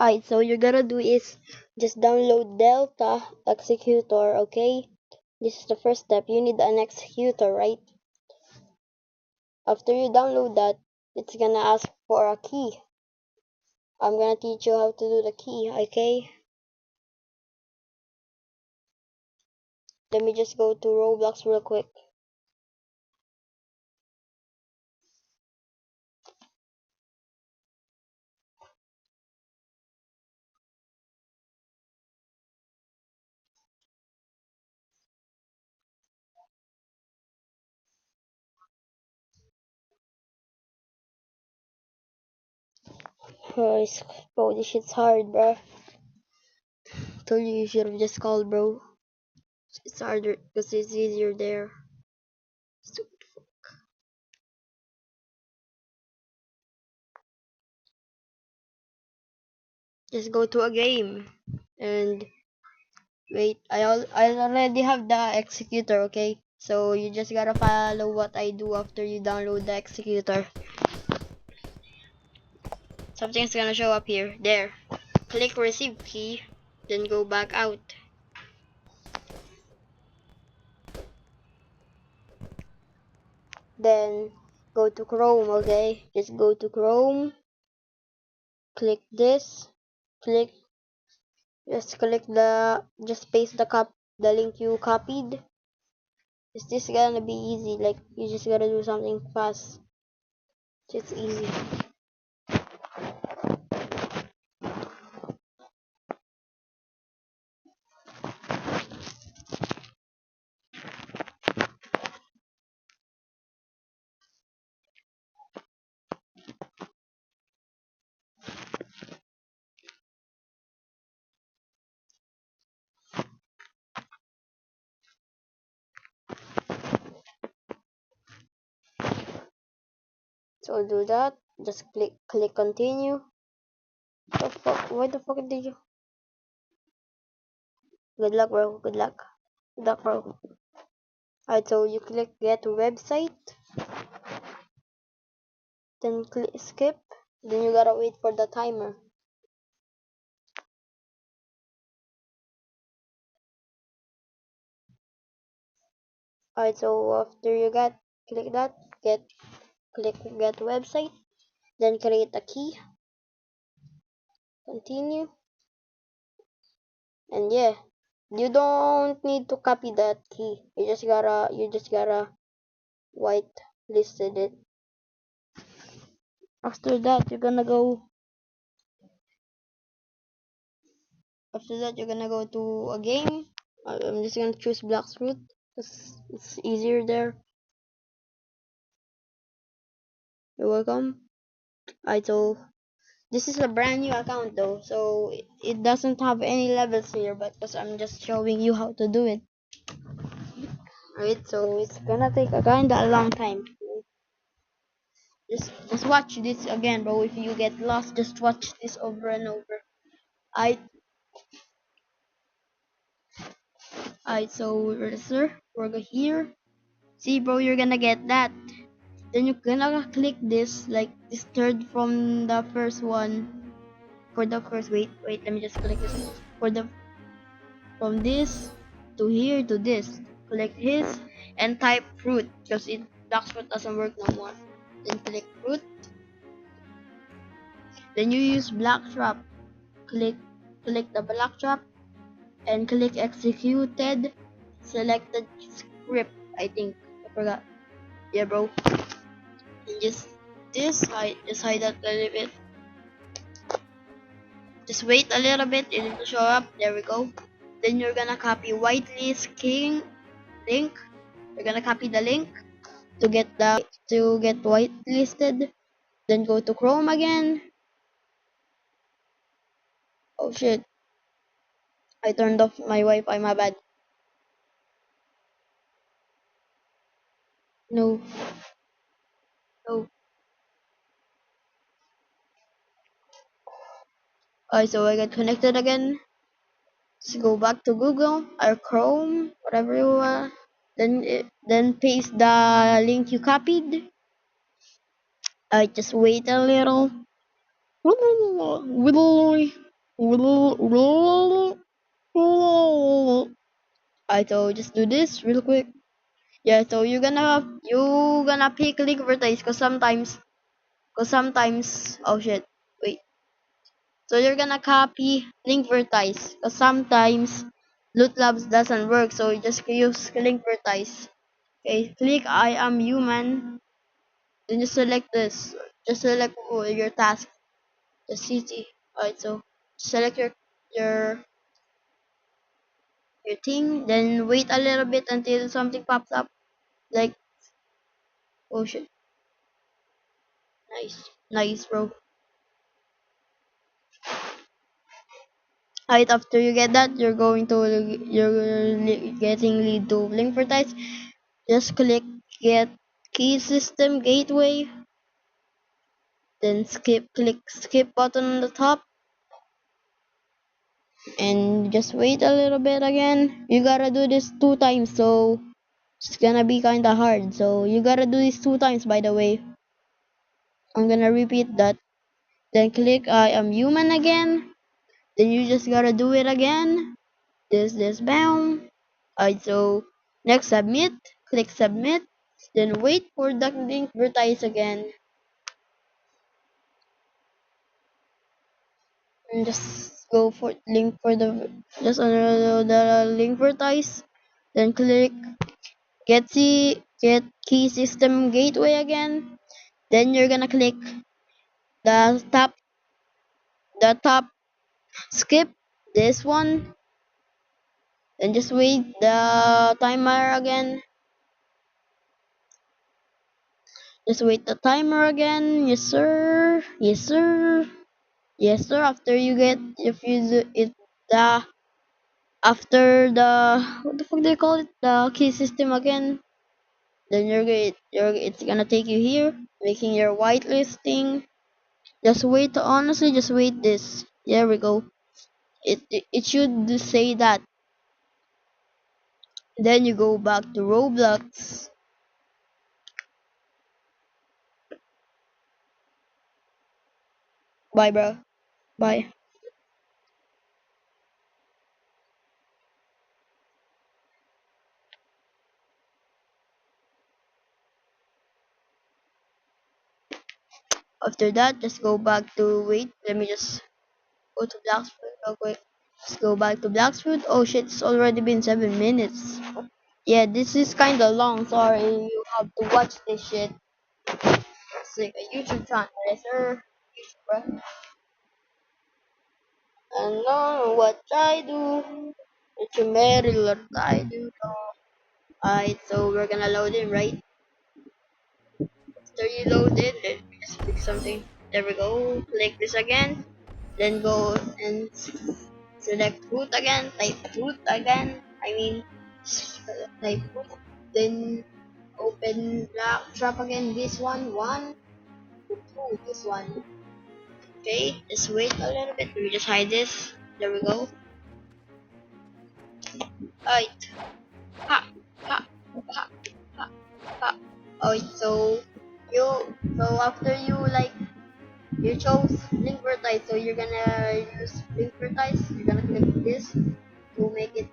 Alright, so you're gonna do is just download Delta Executor, okay? This is the first step. You need an executor, right? After you download that, it's gonna ask for a key. I'm gonna teach you how to do the key, okay? Let me just go to Roblox real quick. Bro, this shit's hard, bro. Told you should have just called, bro. It's harder because it's easier there. Stupid. Just go to a game and wait. I already have the executor, okay? So you just gotta follow what I do after you download the executor. Something's gonna show up here. There. Click receive key, then go back out. Then go to Chrome, okay? Just go to Chrome. Click this. Click. Just paste the link you copied. Is this gonna be easy? Like you just gotta do something fast. It's easy. So do that. Just click continue. The fuck? Why the fuck did you? Good luck, bro. Good luck. Good luck, bro. Alright, so you click get to website. Then click skip. Then you gotta wait for the timer. Alright, so after you click that, click get website. Then create a key. Continue. And yeah, you don't need to copy that key. You just gotta white listed it. After that, you're gonna go to a game. I'm just gonna choose Blacksroot because it's easier there. You're welcome. Alright, so this is a brand new account though, so it doesn't have any levels here, but because I'm just showing you how to do it. Alright, so it's gonna take a long time. Just watch this again, bro. If you get lost, just watch this over and over. I so register. We're here. See, bro, you're gonna get that. Then you're gonna click this, like this third from the first one. For the first, wait, let me just click this. For the from this to here to this, click his and type fruit because it Blacksroot doesn't work no more. Then click fruit. Then you use Blacktrap. Click the Blacktrap and click executed. Selected script. I think I forgot. Yeah, bro. And just hide that a little bit. Just wait a little bit, it will show up. There we go. Then you're gonna copy whitelist king link. You're gonna copy the link to get whitelisted. Then go to Chrome again. Oh shit! I turned off my Wi-Fi. My bad. No, no. Alright, so I got connected again. So go back to Google or Chrome, whatever you want. Then paste the link you copied. I just wait a little. Alright, so just do this real quick. Yeah, so you gonna pick link vertex cause sometimes oh shit, wait. So you're gonna copy link vertex cause sometimes loot labs doesn't work, so you just use link vertex. Okay, click I am human, then just select this. Just select your task, the city. Alright, so select your your thing, then wait a little bit until something pops up. Like, oh shit, nice, bro. Right after you get that, you're getting lead to link vertex. Just click get key system gateway, then click skip button on the top, and just wait a little bit again. You gotta do this 2 times, so it's gonna be kinda hard. So you gotta do this 2 times, by the way. I'm gonna repeat that. Then click I am human again. Then you just gotta do it again. This bam. Alright, so next submit. Click submit. Then wait for the link vertex again. And just go for link for the just under the link vertex. Then click get key system gateway again. Then you're gonna click the top skip this one. Then just wait the timer again. Just wait the timer again. Yes sir. Yes sir. Yes sir. After you get if you do it the after the what the fuck do you call it? The key system again. Then it's gonna take you here, making your whitelisting. Just wait honestly, just wait this. There we go. It should say that. Then you go back to Roblox. Bye bro. Bye. After that, just go back to wait. Let me just go to Blacksfoot real quick. Just go back to Blacksfoot. Oh shit, it's already been 7 minutes. Yeah, this is kinda long. Sorry, you have to watch this shit. It's like a YouTube channel, yes sir. YouTuber. I know what I do. It's a merry Lord I do. Alright, so we're gonna load in, right? After you load in, let me just pick something. There we go. Click this again. Then go and select root again. Type root again. I mean, type root. Then open trap again. This one, two, this one. Okay, just wait a little bit. Let me just hide this. There we go. Alright. Ha, ha, ha, ha, ha. Alright, so after you chose link vertex, so you're gonna use link vertex. You're gonna click this to make it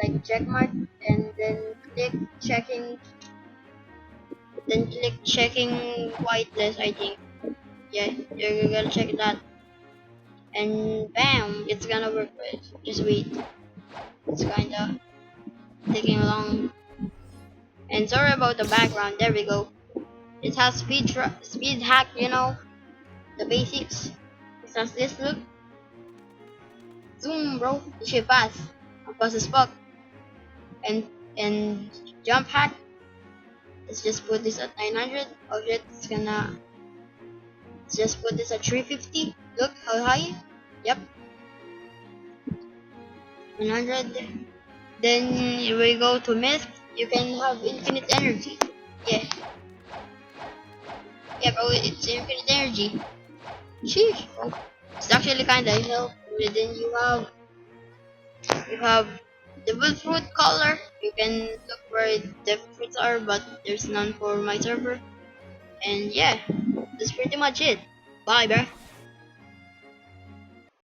like check mark, and then click checking. Then click checking whitelist. I think. Yeah, you're gonna check that, and bam, it's gonna work. Just wait. It's kinda taking long. And sorry about the background. There we go. It has speed hack. The basics. It has this look. Zoom, bro. This shit fast. I'm fast as fuck. And jump hack. Let's just put this at 900. Oh shit, let's just put this at 350. Look how high. Yep, 100. Then we go to mist. You can have infinite energy. Yeah, yeah, bro. It's infinite energy. Sheesh, bro. It's actually kinda helpful. Then you have devil fruit color. You can look where the fruits are, but there's none for my server. And yeah, that's pretty much it. Bye, bruh.